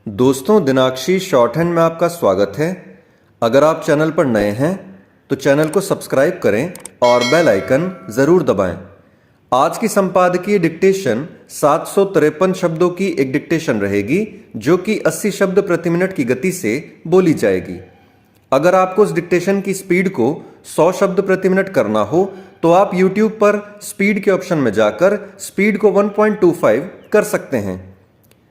दोस्तों, दिनाक्षी short hand में आपका स्वागत है। अगर आप चैनल पर नए हैं तो चैनल को सब्सक्राइब करें और बेल आइकन ज़रूर दबाएं। आज की संपादकीय डिक्टेशन 753 शब्दों की एक डिक्टेशन रहेगी जो कि 80 शब्द प्रति मिनट की गति से बोली जाएगी। अगर आपको इस डिक्टेशन की स्पीड को 100 शब्द प्रति मिनट करना हो तो आप YouTube पर स्पीड के ऑप्शन में जाकर स्पीड को 1.25 कर सकते हैं।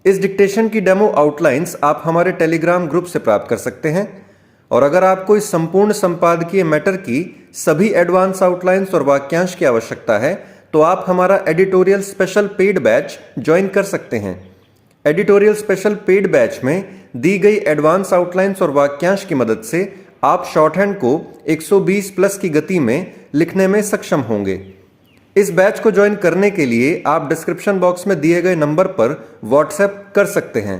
इस डिक्टेशन की डेमो आउटलाइंस आप हमारे टेलीग्राम ग्रुप से प्राप्त कर सकते हैं। और अगर आपको इस संपूर्ण संपादकीय मैटर की सभी एडवांस आउटलाइंस और वाक्यांश की आवश्यकता है तो आप हमारा editorial special paid batch join कर सकते हैं। एडिटोरियल स्पेशल पेड बैच में दी गई एडवांस आउटलाइंस और वाक्यांश की मदद से आप शॉर्ट हैंड को 120 प्लस की गति में लिखने में सक्षम होंगे। इस बैच को ज्वाइन करने के लिए आप डिस्क्रिप्शन बॉक्स में दिए गए नंबर पर व्हाट्सएप कर सकते हैं।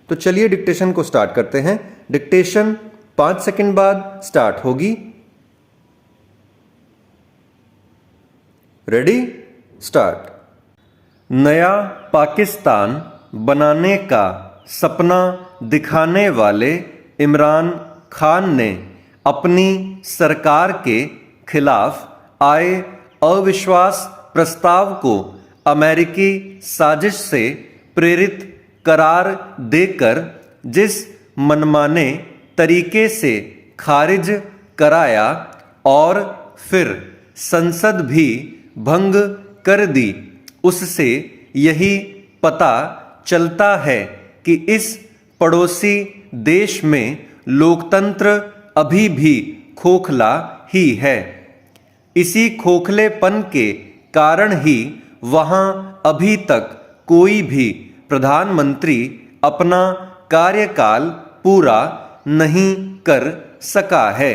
तो चलिए डिक्टेशन को स्टार्ट करते हैं। डिक्टेशन 5 सेकंड बाद स्टार्ट होगी। Ready, start. नया पाकिस्तान बनाने का सपना दिखाने वाले इमरान खान ने अपनी सरकार के खिलाफ आए अविश्वास प्रस्ताव को अमेरिकी साजिश से प्रेरित करार देकर जिस मनमाने तरीके से खारिज कराया और फिर संसद भी भंग कर दी, उससे यही पता चलता है कि इस पड़ोसी देश में लोकतंत्र अभी भी खोखला ही है। इसी खोखलेपन के कारण ही वहां अभी तक कोई भी प्रधानमंत्री अपना कार्यकाल पूरा नहीं कर सका है।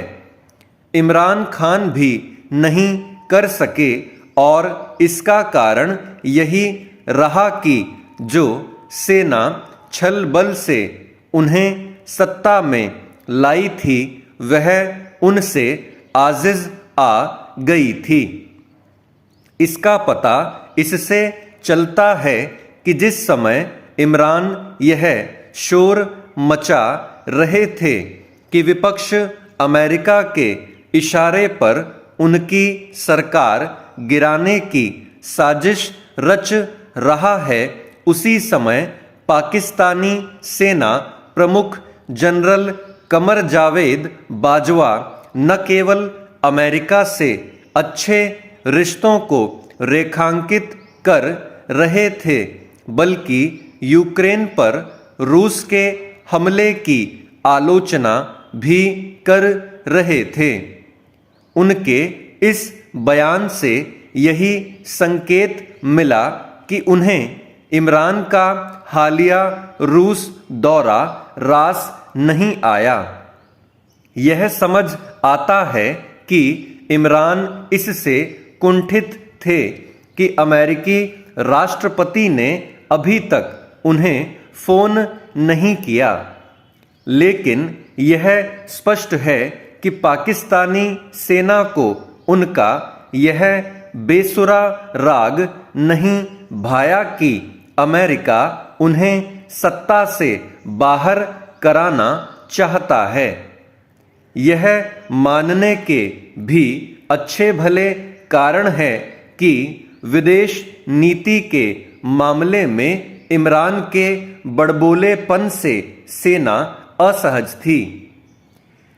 इमरान खान भी नहीं कर सके और इसका कारण यही रहा कि जो सेना छल बल से उन्हें सत्ता में लाई थी वह उनसे आजिज आ गई थी। इसका पता इससे चलता है कि जिस समय इमरान यह शोर मचा रहे थे कि विपक्ष अमेरिका के इशारे पर उनकी सरकार गिराने की साजिश रच रहा है, उसी समय पाकिस्तानी सेना प्रमुख जनरल कमर जावेद बाजवा न केवल अमेरिका से अच्छे रिश्तों को रेखांकित कर रहे थे बल्कि यूक्रेन पर रूस के हमले की आलोचना भी कर रहे थे। उनके इस बयान से यही संकेत मिला कि उन्हें इमरान का हालिया रूस दौरा रास नहीं आया। यह समझ आता है कि इमरान इससे कुंठित थे कि अमेरिकी राष्ट्रपति ने अभी तक उन्हें फोन नहीं किया, लेकिन यह स्पष्ट है कि पाकिस्तानी सेना को उनका यह बेसुरा राग नहीं भाया कि अमेरिका उन्हें सत्ता से बाहर कराना चाहता है। यह मानने के भी अच्छे भले कारण है कि विदेश नीति के मामले में इमरान के बड़बोलेपन से सेना असहज थी।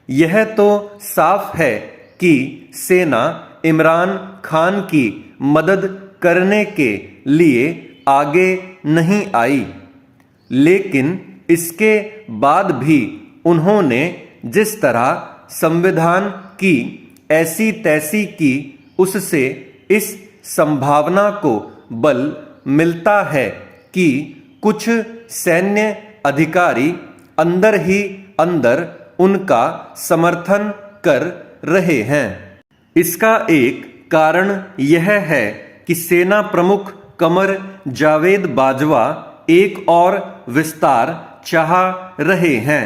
यह तो साफ है कि सेना इमरान खान की मदद करने के लिए आगे नहीं आई, लेकिन इसके बाद भी उन्होंने जिस तरह संविधान की ऐसी तैसी की, उससे इस संभावना को बल मिलता है कि कुछ सैन्य अधिकारी अंदर ही अंदर उनका समर्थन कर रहे हैं। इसका एक कारण यह है कि सेना प्रमुख कमर जावेद बाजवा एक और विस्तार चाह रहे हैं।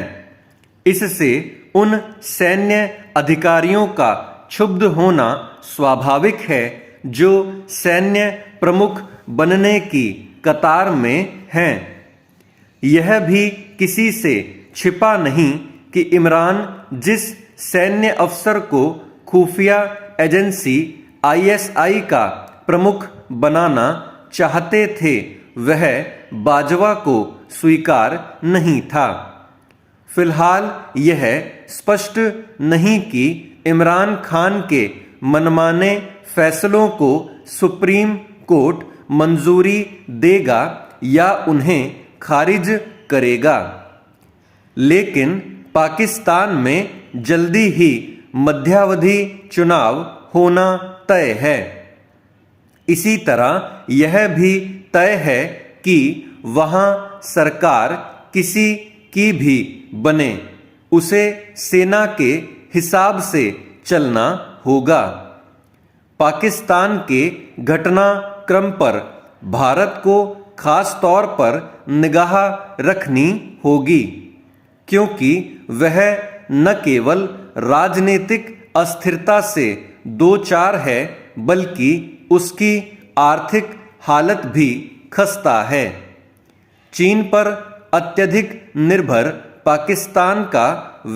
इससे उन सैन्य अधिकारियों का क्षुब्ध होना स्वाभाविक है जो सैन्य प्रमुख बनने की कतार में हैं। यह भी किसी से छिपा नहीं कि इमरान जिस सैन्य अफसर को खुफिया एजेंसी आईएसआई का प्रमुख बनाना चाहते थे वह बाजवा को स्वीकार नहीं था। फिलहाल यह स्पष्ट नहीं कि इमरान खान के मनमाने फैसलों को सुप्रीम कोर्ट मंजूरी देगा या उन्हें खारिज करेगा, लेकिन पाकिस्तान में जल्दी ही मध्यावधि चुनाव होना तय है। इसी तरह यह भी तय है कि वहां सरकार किसी की भी बने उसे सेना के हिसाब से चलना होगा। पाकिस्तान के घटनाक्रम पर भारत को खास तौर पर निगाह रखनी होगी, क्योंकि वह न केवल राजनीतिक अस्थिरता से दो चार है बल्कि उसकी आर्थिक हालत भी खस्ता है। चीन पर अत्यधिक निर्भर पाकिस्तान का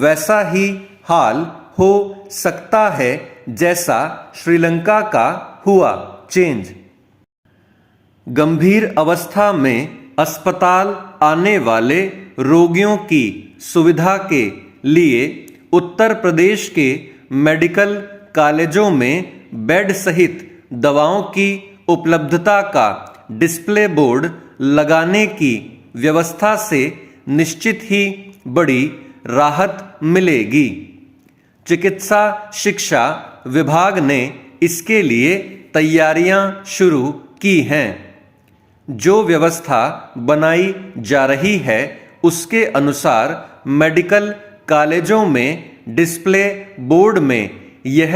वैसा ही हाल हो सकता है जैसा श्रीलंका का हुआ चेंज। गंभीर अवस्था में अस्पताल आने वाले रोगियों की सुविधा के लिए उत्तर प्रदेश के मेडिकल कॉलेजों में बेड सहित दवाओं की उपलब्धता का डिस्प्ले बोर्ड लगाने की व्यवस्था से निश्चित ही बड़ी राहत मिलेगी। चिकित्सा शिक्षा विभाग ने इसके लिए तैयारियां शुरू की हैं। जो व्यवस्था बनाई जा रही है उसके अनुसार मेडिकल कॉलेजों में डिस्प्ले बोर्ड में यह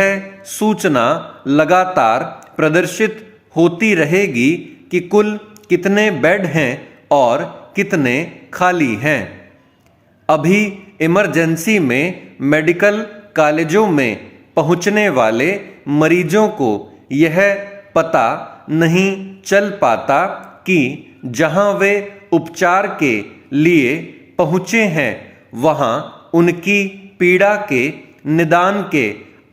सूचना लगातार प्रदर्शित होती रहेगी कि कुल कितने बेड हैं और कितने खाली हैं। अभी इमरजेंसी में मेडिकल कॉलेजों में पहुंचने वाले मरीजों को यह पता नहीं चल पाता कि जहां वे उपचार के लिए पहुंचे हैं वहां उनकी पीड़ा के निदान के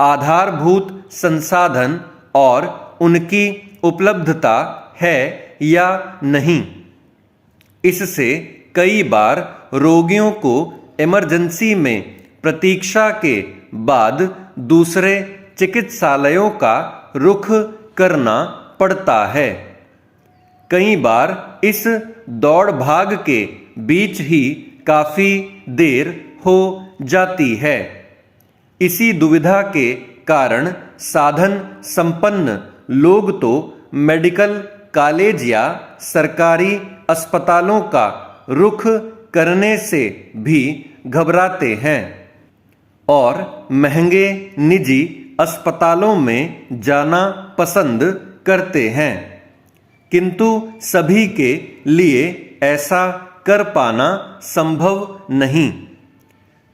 आधारभूत संसाधन और उनकी उपलब्धता है या नहीं। इससे कई बार रोगियों को इमरजेंसी में प्रतीक्षा के बाद दूसरे चिकित्सालयों का रुख करना पड़ता है। कई बार इस दौड़ भाग के बीच ही काफी देर हो जाती है। इसी दुविधा के कारण साधन संपन्न लोग तो मेडिकल कॉलेज या सरकारी अस्पतालों का रुख करने से भी घबराते हैं और महंगे निजी अस्पतालों में जाना पसंद करते हैं, किंतु सभी के लिए ऐसा कर पाना संभव नहीं।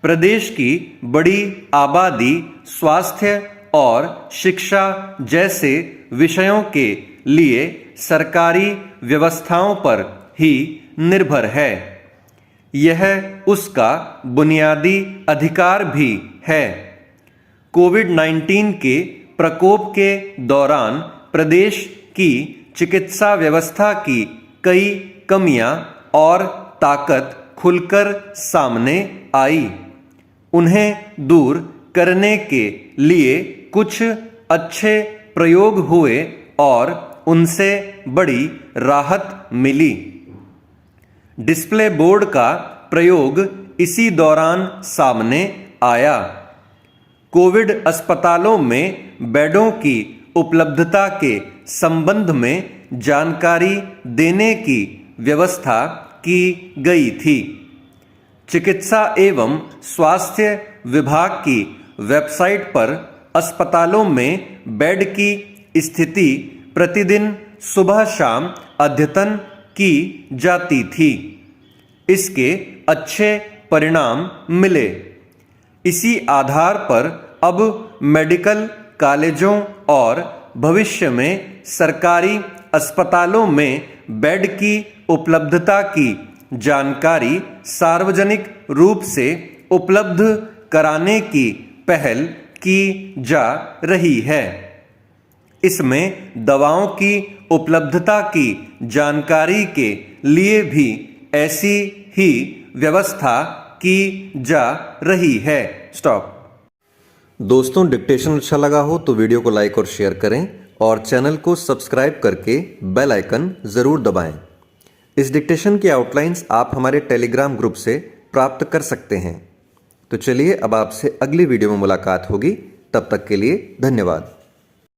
प्रदेश की बड़ी आबादी स्वास्थ्य और शिक्षा जैसे विषयों के लिए सरकारी व्यवस्थाओं पर ही निर्भर है। यह उसका बुनियादी अधिकार भी है। कोविड-19 के प्रकोप के दौरान प्रदेश की चिकित्सा व्यवस्था की कई कमियां और ताकत खुलकर सामने आई। उन्हें दूर करने के लिए कुछ अच्छे प्रयोग हुए और उनसे बड़ी राहत मिली। डिस्प्ले बोर्ड का प्रयोग इसी दौरान सामने आया। कोविड अस्पतालों में बेडों की उपलब्धता के संबंध में जानकारी देने की व्यवस्था की गई थी। चिकित्सा एवं स्वास्थ्य विभाग की वेबसाइट पर अस्पतालों में बेड की स्थिति प्रतिदिन सुबह शाम अद्यतन की जाती थी। इसके अच्छे परिणाम मिले। इसी आधार पर अब मेडिकल कॉलेजों और भविष्य में सरकारी अस्पतालों में बेड की उपलब्धता की जानकारी सार्वजनिक रूप से उपलब्ध कराने की पहल की जा रही है। इसमें दवाओं की उपलब्धता की जानकारी के लिए भी ऐसी ही व्यवस्था की जा रही है। स्टॉप। दोस्तों, डिक्टेशन अच्छा लगा हो तो वीडियो को लाइक और शेयर करें और चैनल को सब्सक्राइब करके बेल आइकन ज़रूर दबाएं। इस डिक्टेशन की आउटलाइंस आप हमारे टेलीग्राम ग्रुप से प्राप्त कर सकते हैं। तो चलिए अब आपसे अगली वीडियो में मुलाकात होगी। तब तक के लिए धन्यवाद।